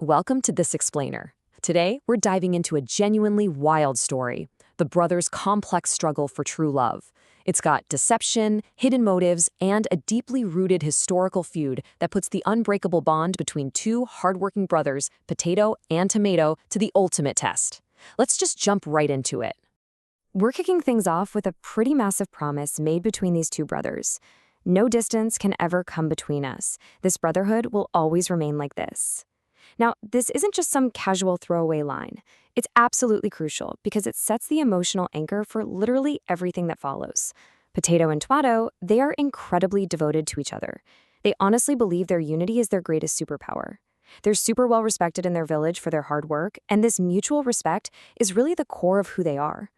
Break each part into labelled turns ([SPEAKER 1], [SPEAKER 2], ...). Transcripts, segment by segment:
[SPEAKER 1] Welcome to This Explainer. Today, we're diving into a genuinely wild story, the brothers' complex struggle for true love. It's got deception, hidden motives, and a deeply rooted historical feud that puts the unbreakable bond between two hardworking brothers, Potato and Tomato, to the ultimate test. Let's just jump right into it.
[SPEAKER 2] We're kicking things off with a pretty massive promise made between these two brothers. No distance can ever come between us. This brotherhood will always remain like this. Now, this isn't just some casual throwaway line. It's absolutely crucial because it sets the emotional anchor for literally everything that follows. Potato and Tomato, they are incredibly devoted to each other. They honestly believe their unity is their greatest superpower. They're super well respected in their village for their hard work, and this mutual respect is really the core of who they are.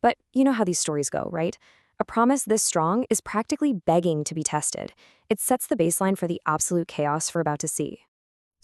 [SPEAKER 2] But you know how these stories go, right? A promise this strong is practically begging to be tested. It sets the baseline for the absolute chaos we're about to see.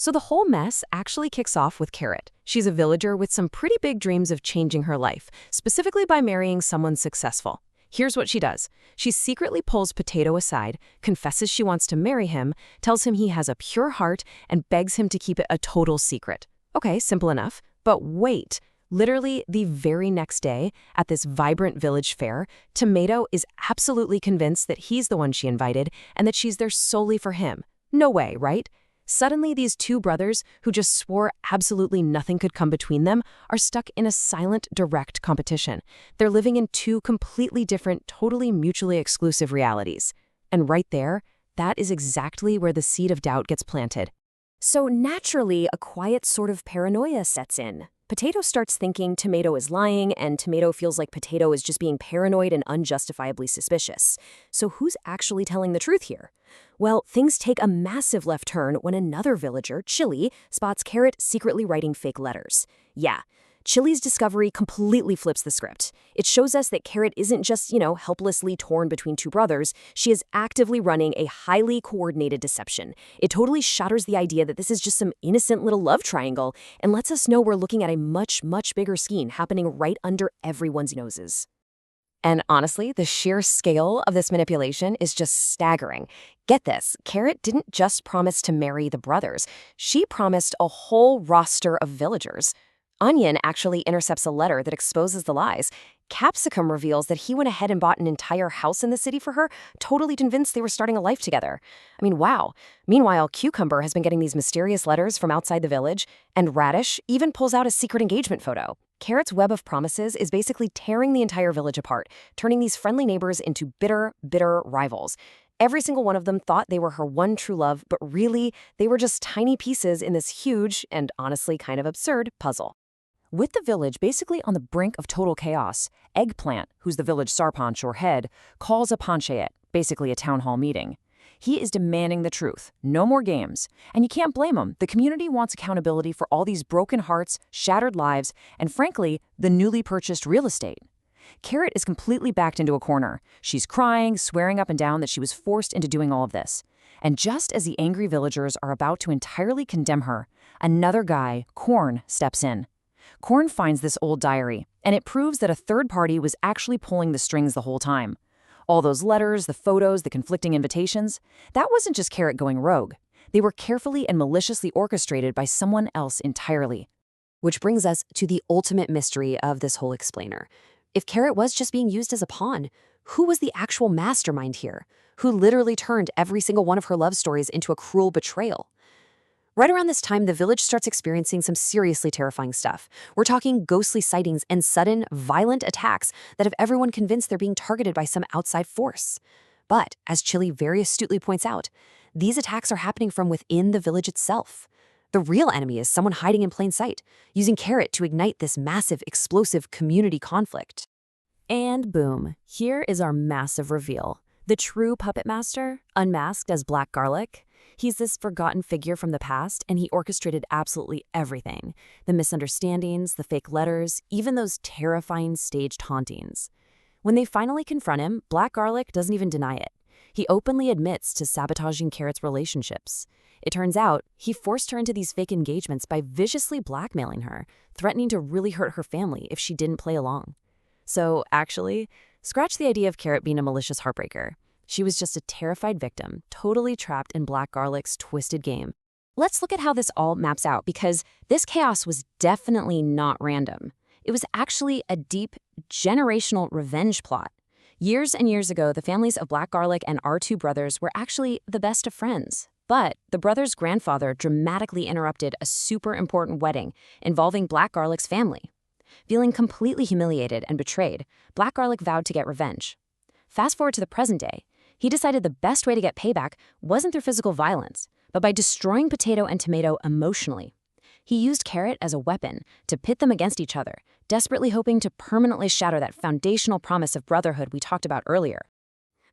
[SPEAKER 1] So the whole mess actually kicks off with Carrot. She's a villager with some pretty big dreams of changing her life, specifically by marrying someone successful. Here's what she does. She secretly pulls Potato aside, confesses she wants to marry him, tells him he has a pure heart, and begs him to keep it a total secret. Okay, simple enough. But wait. Literally the very next day, at this vibrant village fair, Tomato is absolutely convinced that he's the one she invited and that she's there solely for him. No way, right? Suddenly, these two brothers, who just swore absolutely nothing could come between them, are stuck in a silent, direct competition. They're living in two completely different, totally mutually exclusive realities. And right there, that is exactly where the seed of doubt gets planted. So naturally, a quiet sort of paranoia sets in. Potato starts thinking Tomato is lying, and Tomato feels like Potato is just being paranoid and unjustifiably suspicious. So who's actually telling the truth here? Well, things take a massive left turn when another villager, Chili, spots Carrot secretly writing fake letters. Yeah, Chili's discovery completely flips the script. It shows us that Carrot isn't just, helplessly torn between two brothers. She is actively running a highly coordinated deception. It totally shatters the idea that this is just some innocent little love triangle and lets us know we're looking at a much, much bigger scheme happening right under everyone's noses. And honestly, the sheer scale of this manipulation is just staggering. Get this, Carrot didn't just promise to marry the brothers. She promised a whole roster of villagers. Onion actually intercepts a letter that exposes the lies. Capsicum reveals that he went ahead and bought an entire house in the city for her, totally convinced they were starting a life together. I mean, wow. Meanwhile, Cucumber has been getting these mysterious letters from outside the village, and Radish even pulls out a secret engagement photo. Carrot's web of promises is basically tearing the entire village apart, turning these friendly neighbors into bitter, bitter rivals. Every single one of them thought they were her one true love, but really, they were just tiny pieces in this huge and honestly kind of absurd puzzle. With the village basically on the brink of total chaos, Eggplant, who's the village sarpanch or head, calls a panchayat, basically a town hall meeting. He is demanding the truth, no more games. And you can't blame him. The community wants accountability for all these broken hearts, shattered lives, and frankly, the newly purchased real estate. Carrot is completely backed into a corner. She's crying, swearing up and down that she was forced into doing all of this. And just as the angry villagers are about to entirely condemn her, another guy, Corn, steps in. Corn finds this old diary, and it proves that a third party was actually pulling the strings the whole time. All those letters, the photos, the conflicting invitations, that wasn't just Carrot going rogue. They were carefully and maliciously orchestrated by someone else entirely.
[SPEAKER 2] Which brings us to the ultimate mystery of this whole explainer. If Carrot was just being used as a pawn, who was the actual mastermind here? Who literally turned every single one of her love stories into a cruel betrayal? Right around this time, the village starts experiencing some seriously terrifying stuff. We're talking ghostly sightings and sudden, violent attacks that have everyone convinced they're being targeted by some outside force. But, as Chili very astutely points out, these attacks are happening from within the village itself. The real enemy is someone hiding in plain sight, using Carrot to ignite this massive, explosive community conflict.
[SPEAKER 1] And boom, here is our massive reveal. The true puppet master, unmasked as Black Garlic. He's this forgotten figure from the past, and he orchestrated absolutely everything. The misunderstandings, the fake letters, even those terrifying staged hauntings. When they finally confront him, Black Garlic doesn't even deny it. He openly admits to sabotaging Carrot's relationships. It turns out, he forced her into these fake engagements by viciously blackmailing her, threatening to really hurt her family if she didn't play along. So, actually, scratch the idea of Carrot being a malicious heartbreaker. She was just a terrified victim, totally trapped in Black Garlic's twisted game.
[SPEAKER 2] let's look at how this all maps out, because this chaos was definitely not random. It was actually a deep, generational revenge plot. Years and years ago, the families of Black Garlic and our two brothers were actually the best of friends. But the brothers' grandfather dramatically interrupted a super important wedding involving Black Garlic's family. Feeling completely humiliated and betrayed, Black Garlic vowed to get revenge. Fast forward to the present day, he decided the best way to get payback wasn't through physical violence, but by destroying Potato and Tomato emotionally. He used Carrot as a weapon to pit them against each other, desperately hoping to permanently shatter that foundational promise of brotherhood we talked about earlier.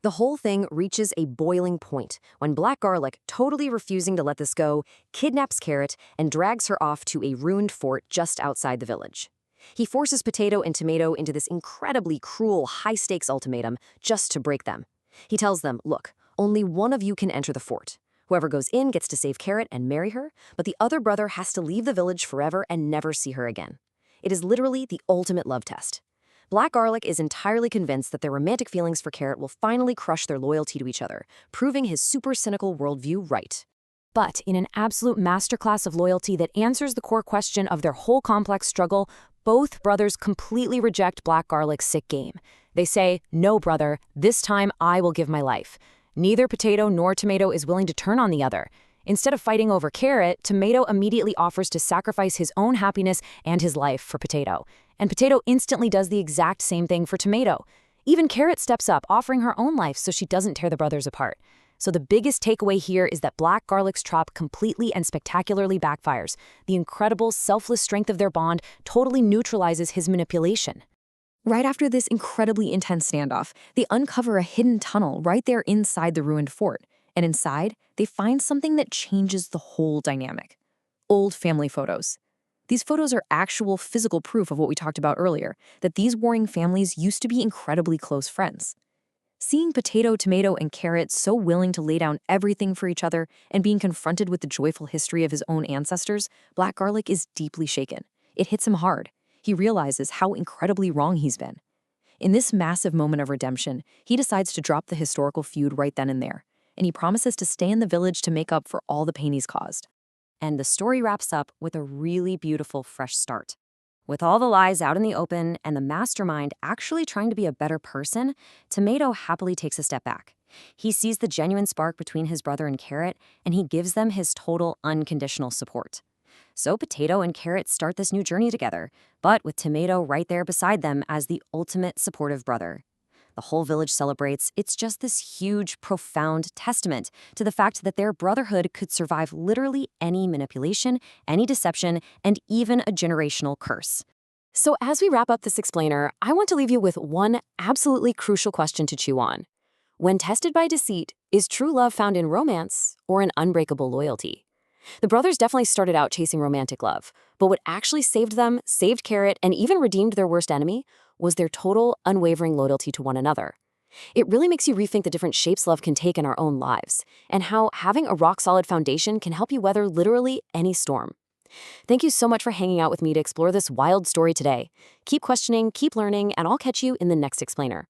[SPEAKER 2] The whole thing reaches a boiling point when Black Garlic, totally refusing to let this go, kidnaps Carrot and drags her off to a ruined fort just outside the village. He forces Potato and Tomato into this incredibly cruel, high-stakes ultimatum just to break them. He tells them, look, only one of you can enter the fort. Whoever goes in gets to save Carrot and marry her, but the other brother has to leave the village forever and never see her again. It is literally the ultimate love test. Black Garlic is entirely convinced that their romantic feelings for Carrot will finally crush their loyalty to each other, proving his super cynical worldview right. But in an absolute masterclass of loyalty that answers the core question of their whole complex struggle, both brothers completely reject Black Garlic's sick game. They say, no, brother, this time I will give my life. Neither Potato nor Tomato is willing to turn on the other. Instead of fighting over Carrot, Tomato immediately offers to sacrifice his own happiness and his life for Potato. And Potato instantly does the exact same thing for Tomato. Even Carrot steps up, offering her own life so she doesn't tear the brothers apart. So the biggest takeaway here is that Black Garlic's trap completely and spectacularly backfires. The incredible, selfless strength of their bond totally neutralizes his manipulation. Right after this incredibly intense standoff, they uncover a hidden tunnel right there inside the ruined fort. And inside, they find something that changes the whole dynamic. Old family photos. These photos are actual physical proof of what we talked about earlier, that these warring families used to be incredibly close friends. Seeing Potato, Tomato, and Carrot so willing to lay down everything for each other and being confronted with the joyful history of his own ancestors, Black Garlic is deeply shaken. It hits him hard. He realizes how incredibly wrong he's been. In this massive moment of redemption, he decides to drop the historical feud right then and there, and he promises to stay in the village to make up for all the pain he's caused. And the story wraps up with a really beautiful fresh start. With all the lies out in the open and the mastermind actually trying to be a better person, Tomato happily takes a step back. He sees the genuine spark between his brother and Carrot, and he gives them his total unconditional support. So Potato and Carrot start this new journey together, but with Tomato right there beside them as the ultimate supportive brother. The whole village celebrates. It's just this huge, profound testament to the fact that their brotherhood could survive literally any manipulation, any deception, and even a generational curse. So as we wrap up this explainer, I want to leave you with one absolutely crucial question to chew on. When tested by deceit, is true love found in romance or in unbreakable loyalty? The brothers definitely started out chasing romantic love, but what actually saved them, saved Carrot, and even redeemed their worst enemy was their total, unwavering loyalty to one another. It really makes you rethink the different shapes love can take in our own lives, and how having a rock-solid foundation can help you weather literally any storm. Thank you so much for hanging out with me to explore this wild story today. Keep questioning, keep learning, and I'll catch you in the next explainer.